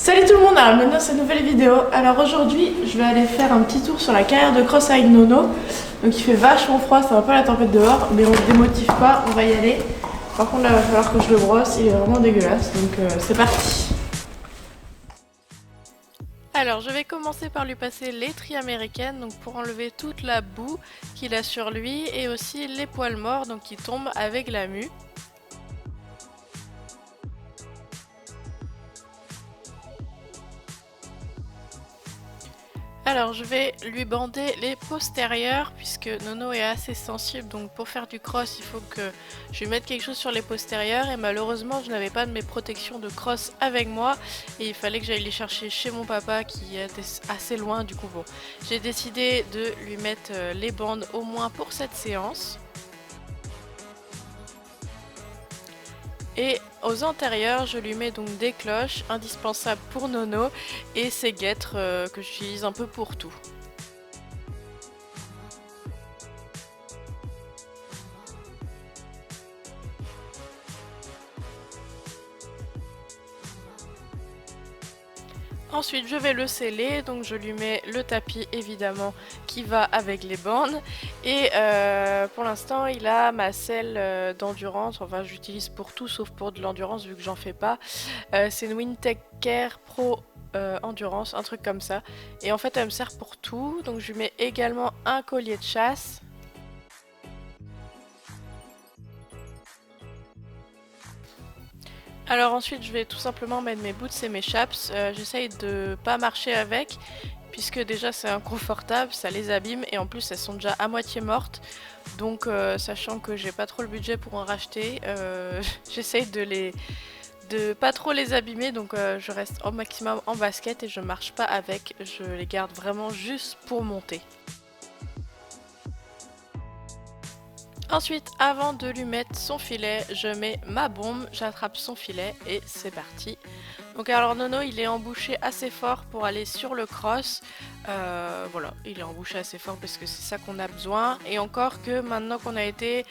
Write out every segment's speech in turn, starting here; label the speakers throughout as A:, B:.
A: Salut tout le monde, alors bienvenue dans cette nouvelle vidéo. Alors aujourd'hui, je vais aller faire un petit tour sur la carrière de cross avec Nono. Donc il fait vachement froid, c'est un peu la tempête dehors, mais on se démotive pas, on va y aller. Par contre là, il va falloir que je le brosse, il est vraiment dégueulasse, donc c'est parti. Alors je vais commencer par lui passer l'étrie américaine, donc pour enlever toute la boue qu'il a sur lui et aussi les poils morts, donc qui tombent avec la mue. Alors je vais lui bander les postérieurs puisque Nono est assez sensible, donc pour faire du cross il faut que je lui mette quelque chose sur les postérieurs et malheureusement je n'avais pas de mes protections de cross avec moi et il fallait que j'aille les chercher chez mon papa qui est assez loin. Du coup bon, j'ai décidé de lui mettre les bandes au moins pour cette séance. Et aux antérieurs, je lui mets donc des cloches, indispensables pour Nono, et ses guêtres que j'utilise un peu pour tout. Ensuite je vais le sceller, donc je lui mets le tapis évidemment qui va avec les bandes et pour l'instant il a ma selle d'endurance, enfin j'utilise pour tout sauf pour de l'endurance vu que j'en fais pas. C'est une Wintec Care Pro Endurance, un truc comme ça, et en fait elle me sert pour tout, donc je lui mets également un collier de chasse. Alors ensuite je vais tout simplement mettre mes boots et mes chaps, j'essaye de pas marcher avec puisque déjà c'est inconfortable, ça les abîme et en plus elles sont déjà à moitié mortes, donc sachant que j'ai pas trop le budget pour en racheter, j'essaye de pas trop les abîmer, donc je reste au maximum en basket et je marche pas avec, je les garde vraiment juste pour monter. Ensuite, avant de lui mettre son filet, je mets ma bombe, j'attrape son filet et c'est parti. Donc alors Nono, il est embouché assez fort pour aller sur le cross. Voilà, il est embouché assez fort parce que c'est ça qu'on a besoin. Et encore que maintenant qu'on a été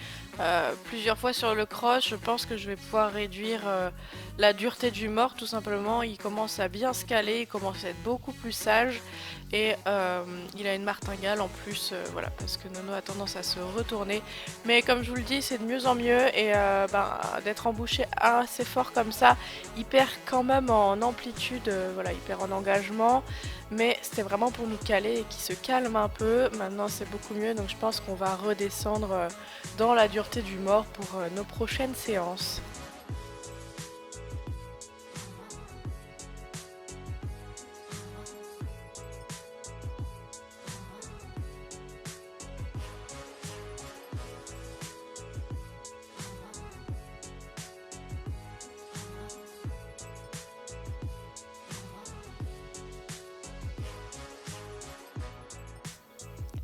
A: plusieurs fois sur le cross, je pense que je vais pouvoir réduire la dureté du mort tout simplement. Il commence à bien se caler, il commence à être beaucoup plus sage. Et il a une martingale en plus, voilà, parce que Nono a tendance à se retourner. Mais comme je vous le dis, c'est de mieux en mieux et d'être embouché assez fort comme ça, il perd quand même en amplitude, voilà, il perd en engagement. Mais c'était vraiment pour nous caler et qu'il se calme un peu. Maintenant c'est beaucoup mieux, donc je pense qu'on va redescendre dans la dureté du mort pour nos prochaines séances.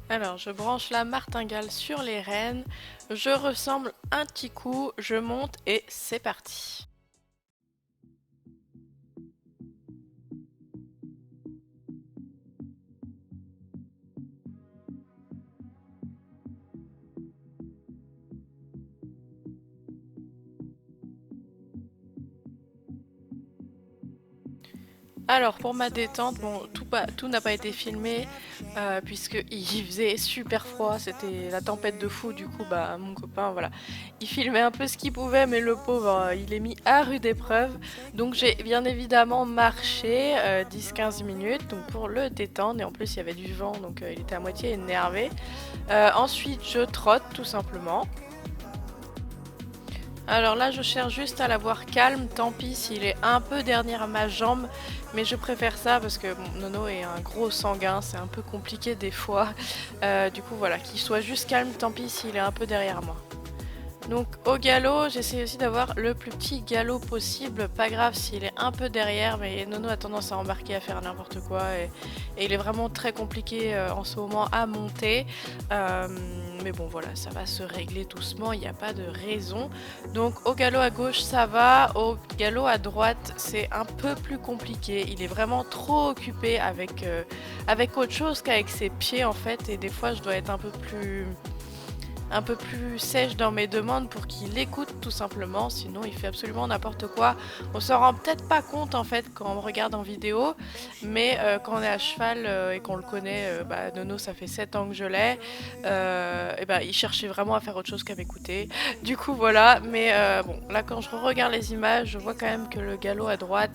A: Alors je branche la martingale sur les rênes, je ressemble un petit coup, je monte et c'est parti. Alors pour ma détente, bon tout n'a pas été filmé puisque il faisait super froid, c'était la tempête de fou, du coup bah mon copain voilà, il filmait un peu ce qu'il pouvait mais le pauvre il est mis à rude épreuve. Donc j'ai bien évidemment marché 10-15 minutes donc pour le détendre et en plus il y avait du vent donc il était à moitié énervé. Ensuite je trotte tout simplement. Alors là je cherche juste à l'avoir calme, tant pis s'il est un peu derrière ma jambe, mais je préfère ça parce que bon, Nono est un gros sanguin, c'est un peu compliqué des fois. Du coup voilà, qu'il soit juste calme, tant pis s'il est un peu derrière moi. Donc au galop, j'essaie aussi d'avoir le plus petit galop possible, pas grave s'il est un peu derrière, mais Nono a tendance à embarquer, à faire n'importe quoi et il est vraiment très compliqué en ce moment à monter. Mais bon voilà, ça va se régler doucement, il n'y a pas de raison. Donc au galop à gauche ça va, au galop à droite c'est un peu plus compliqué, il est vraiment trop occupé avec autre chose qu'avec ses pieds en fait, et des fois je dois être un peu plus un peu plus sèche dans mes demandes pour qu'il écoute tout simplement, sinon il fait absolument n'importe quoi. On s'en rend peut-être pas compte en fait quand on regarde en vidéo, mais quand on est à cheval et qu'on le connaît, Nono ça fait 7 ans que je l'ai, et ben il cherchait vraiment à faire autre chose qu'à m'écouter. Du coup voilà, mais bon là quand je regarde les images, je vois quand même que le galop à droite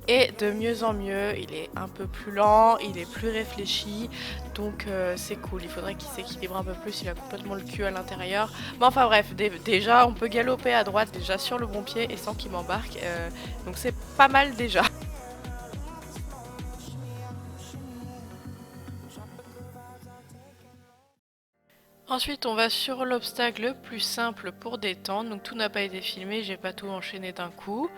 A: est de mieux en mieux, il est un peu plus lent, il est plus réfléchi, donc c'est cool, il faudrait qu'il s'équilibre un peu plus, il a complètement le cul à l'intérieur. Mais enfin bref, déjà on peut galoper à droite déjà sur le bon pied et sans qu'il m'embarque, donc c'est pas mal déjà. Ensuite, on va sur l'obstacle le plus simple pour détendre. Donc tout n'a pas été filmé, j'ai pas tout enchaîné d'un coup,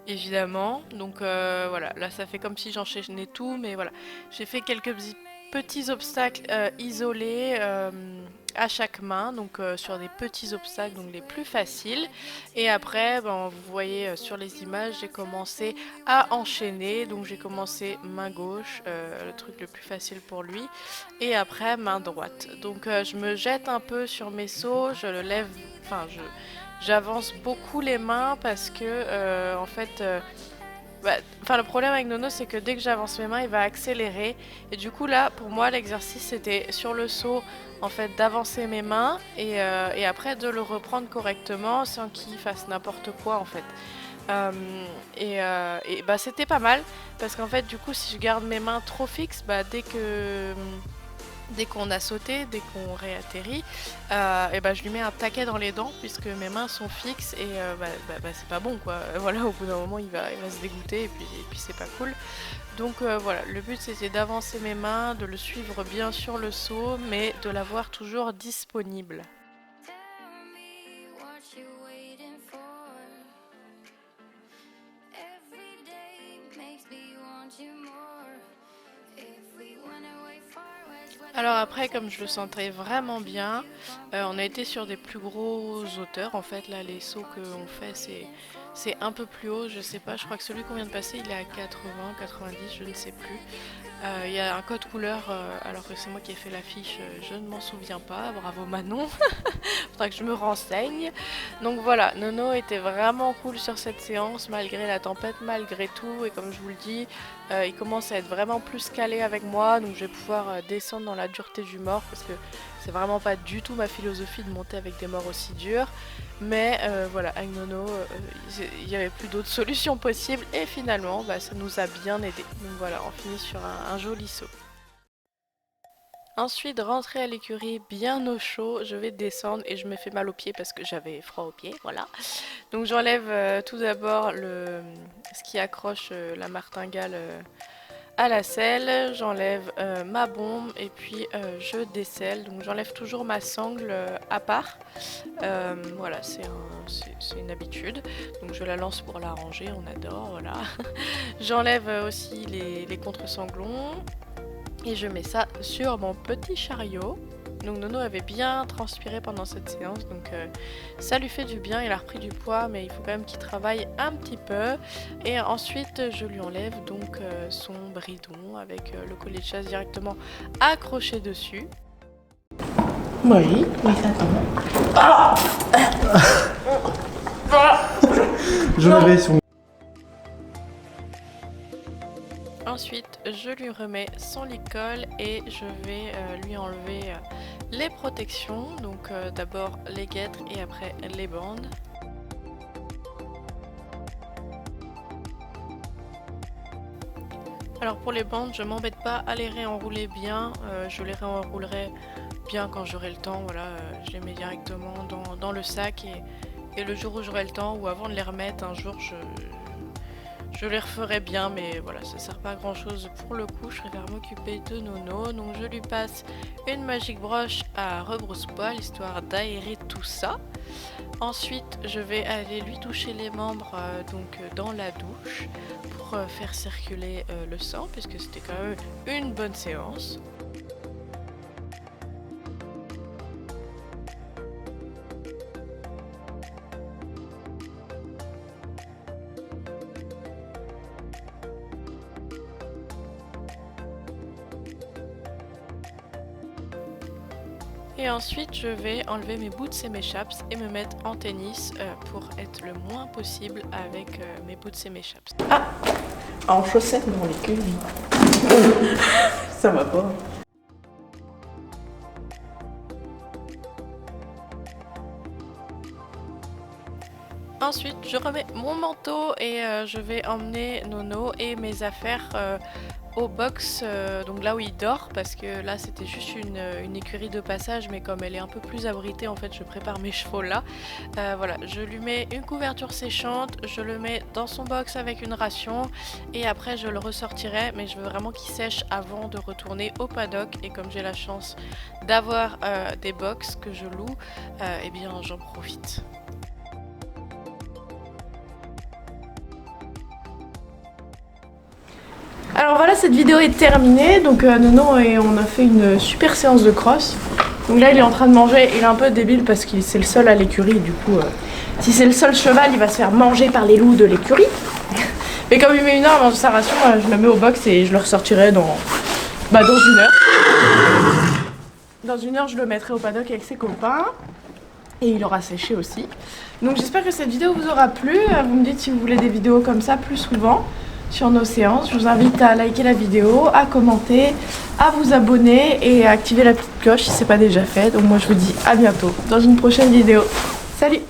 A: évidemment. Donc voilà, là ça fait comme si j'enchaînais tout, mais voilà. J'ai fait quelques petits obstacles isolés à chaque main, donc sur des petits obstacles, donc les plus faciles. Et après, vous voyez sur les images, j'ai commencé à enchaîner. Donc j'ai commencé main gauche, le truc le plus facile pour lui, et après main droite. Donc je me jette un peu sur mes sauts, je le lève, j'avance beaucoup les mains parce que en fait le problème avec Nono c'est que dès que j'avance mes mains il va accélérer, et du coup là pour moi l'exercice c'était sur le saut en fait d'avancer mes mains et après de le reprendre correctement sans qu'il fasse n'importe quoi en fait. C'était pas mal parce qu'en fait du coup si je garde mes mains trop fixes, dès qu'on a sauté, dès qu'on réatterrit, je lui mets un taquet dans les dents puisque mes mains sont fixes et c'est pas bon quoi. Voilà, au bout d'un moment il va se dégoûter et puis c'est pas cool. Donc voilà, le but c'était d'avancer mes mains, de le suivre bien sur le saut, mais de l'avoir toujours disponible. Alors après, comme je le sentais vraiment bien, on a été sur des plus gros hauteurs. En fait, là, les sauts qu'on fait, c'est un peu plus haut. Je sais pas, je crois que celui qu'on vient de passer, il est à 80, 90, je ne sais plus. Il y a un code couleur, alors que c'est moi qui ai fait l'affiche, je ne m'en souviens pas. Bravo Manon, faudra que je me renseigne. Donc voilà, Nono était vraiment cool sur cette séance, malgré la tempête, malgré tout. Et comme je vous le dis, il commence à être vraiment plus calé avec moi, donc je vais pouvoir descendre dans la dureté du mort, parce que c'est vraiment pas du tout ma philosophie de monter avec des morts aussi durs. Mais voilà, avec Nono, il n'y avait plus d'autres solutions possibles et finalement, ça nous a bien aidé. Donc voilà, on finit sur un joli saut. Ensuite, rentrer à l'écurie bien au chaud, je vais descendre et je me fais mal aux pieds parce que j'avais froid aux pieds, voilà. Donc j'enlève tout d'abord ce qui accroche la martingale à la selle, j'enlève ma bombe et puis je décèle. Donc j'enlève toujours ma sangle à part. Voilà, c'est une habitude. Donc je la lance pour la ranger, on adore, voilà. J'enlève aussi les contre-sanglons et je mets ça sur mon petit chariot. Donc Nono avait bien transpiré pendant cette séance, donc ça lui fait du bien, il a repris du poids, mais il faut quand même qu'il travaille un petit peu. Et ensuite je lui enlève donc son bridon avec le collier de chasse directement accroché dessus.
B: Oui, ça tombe. Je l'avais sur.
A: Ensuite, je lui remets son licol et je vais lui enlever les protections. Donc d'abord les guêtres et après les bandes. Alors pour les bandes, je m'embête pas à les réenrouler bien. Je les réenroulerai bien quand j'aurai le temps. Voilà, je les mets directement dans le sac et le jour où j'aurai le temps ou avant de les remettre, un jour je les referai bien, mais voilà, ça sert pas à grand chose pour le coup. Je préfère m'occuper de Nono, donc je lui passe une magique broche à rebrousse-poil histoire d'aérer tout ça. Ensuite, je vais aller lui toucher les membres dans la douche pour faire circuler le sang, puisque c'était quand même une bonne séance. Et ensuite je vais enlever mes boots et mes chaps et me mettre en tennis pour être le moins possible avec mes boots et mes chaps.
B: Ah, en chaussettes dans l'écurie. Ça va pas.
A: Ensuite, je remets mon manteau et je vais emmener Nono et mes affaires au box, donc là où il dort, parce que là c'était juste une écurie de passage, mais comme elle est un peu plus abritée, en fait je prépare mes chevaux là. Voilà, je lui mets une couverture séchante, je le mets dans son box avec une ration et après je le ressortirai, mais je veux vraiment qu'il sèche avant de retourner au paddock. Et comme j'ai la chance d'avoir des box que je loue, eh bien j'en profite.
B: Alors voilà, cette vidéo est terminée. Donc Nono et on a fait une super séance de cross. Donc là il est en train de manger, il est un peu débile parce qu'il c'est le seul à l'écurie. Du coup, si c'est le seul cheval, il va se faire manger par les loups de l'écurie. Mais comme il met une heure à manger sa ration, je le mets au box et je le ressortirai dans une heure. Dans une heure, je le mettrai au paddock avec ses copains. Et il aura séché aussi. Donc j'espère que cette vidéo vous aura plu. Vous me dites si vous voulez des vidéos comme ça plus souvent sur nos séances. Je vous invite à liker la vidéo, à commenter, à vous abonner et à activer la petite cloche si ce n'est pas déjà fait. Donc moi je vous dis à bientôt dans une prochaine vidéo. Salut!